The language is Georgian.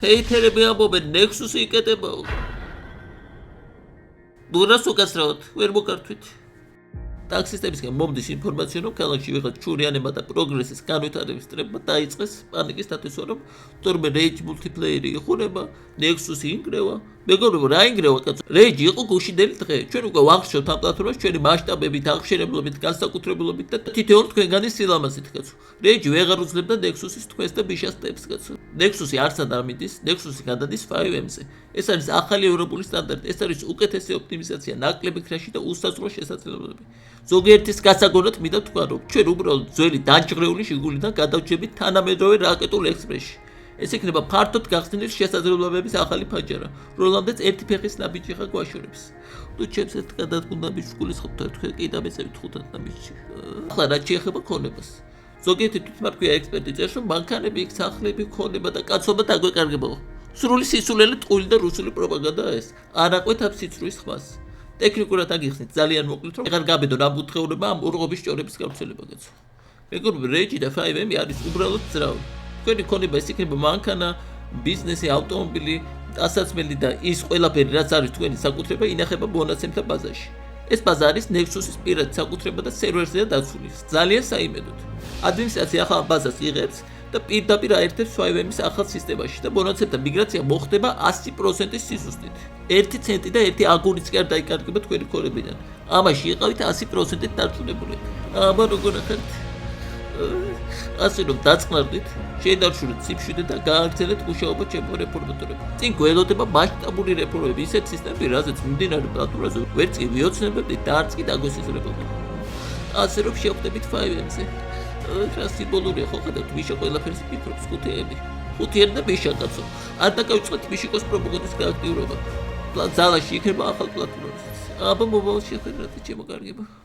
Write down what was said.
ჰეითერები ამბობენ Nexus-ი იკეტებაო. დურას უკასრავად, ვერ მოკართვით. ტაქსისტებისგან მომდის ინფორმაცია, რომ ქალაქში ვიღაც ჩურიანებმა და პროგრესის განვითარების წრეებმა დაიწყეს პანიკის დათესვა, რომ თორმე Rage multiplayer-ი იხურება, Nexus-ი ინგრევა. მეგობრებო, რა ინგრევა კაცო? Rage იყო გუშინდელი დღე. ჩვენ უკვე ვახშობთ ამ პლატფორმას ჩვენი მასშტაბებით, აღშენებლობით, განსაკუთრებულობით და თითოეულ თქვენგანი სილამაზით კაცო. Rage ვეღარ უძლებდა Nexus-ის თქვენს და ბიშას ტებს კაცო. Nexus-ი არც არ მიდის, Nexus-ი გადადის 5M-ზე. ეს არის ახალი ევროპული სტანდარტი, ეს არის უკეთესი ოპტიმიზაცია, ნაკლები ქრაში და უსაზღვრო შესაძლებლობები. ზოგიერთის გასაგონად მინდა თქვა, რომ ჩვენ უბრალოდ ძველი დაჯღრეული შიგულიდან გადავჭებით თანამედროვე რაკეტულ ექსპრესში. ეს იქნება ფართოდ გახსნილი შესაძლებლობების ახალი ფაჯარა, რომლამდეც ერთი ფეხის ნაბიჯი ხა გვაშორებს. თუ ჩემს ერთ გადადგმულების გულისხმობთ თქვენ კი დამეცევით 5 ნაბიჯი. ახლა რაც შეეხება ქონებას. ზოგიერთი თვითმარქვია ექსპერტი წერს, რომ მანქანები იქ სახლები ქონება და კაცობა დაგვეკარგებაო. სრული სისულელი ტყუილი და რუსული პროპაგანდაა ეს. არ აყვეთ ამ სიცრუის ხმას. ტექნიკურად აგიხსნით ძალიან მოკლედ, რომ აღარ გაბედონ ამ უთხრეურება ამ ურღობის ჭორების გავრცელება კაცო. მეგობრებო, Rage და 5M არის უბრალოდ ძრავი. თქვენი ქონება ეს იქნება მანქანა, ბიზნესი, ავტომობილი, დასაცმელი და ის ყველაფერი, რაც არის თქვენი საკუთრება, ინახება მონაცემთა ბაზაში. ეს ბაზა არის Nexus-ის პირადი საკუთრება და სერვერზეა დაცული. ძალიან საიმედოდ. ადმინისტრაცია ახალ ბაზას იღებს და პირდაპირ აერთებს 5M-ის ახალ სისტემაში და მონაცემთა მიგრაცია მოხდება 100%-ის სიზუსტით. 1 ცენტი და 1 აგურიც კი არ დაიკარგება თქვენი ქონებიდან. ამაში იყავით 100%-ით დარწმუნებული. აბა როგორ ახერთ? ასე რომ დაწყნარდით, შეიდარჩუნეთ სიმშვიდე და გააგრძელეთ მუშაობა ჩემო რეფორმატორებმა. წინ გველოდება მასშტაბური რეფორმები, ისეთ სისტემები, რაზეც მიმდინარე პლატფორმაზე ვერც კი ვიოცნებებდით და არც კი დაგვესიზრებოდი. ასე რომ შევხვდებით 5M-ზე. რა სიმბოლურია ხო ხედავთ, მიშა ყველაფერს ფიქრობს 5M-ი. 5M და მიშა კაცო. არ დაგავიწყეთ მიშიკოს პროპაგანდის გააქტიურება. ზალაში იქნება ახალ პლატფორმაზე. აბა მომავალ შეხვედრაზე ჩემო კარგებო.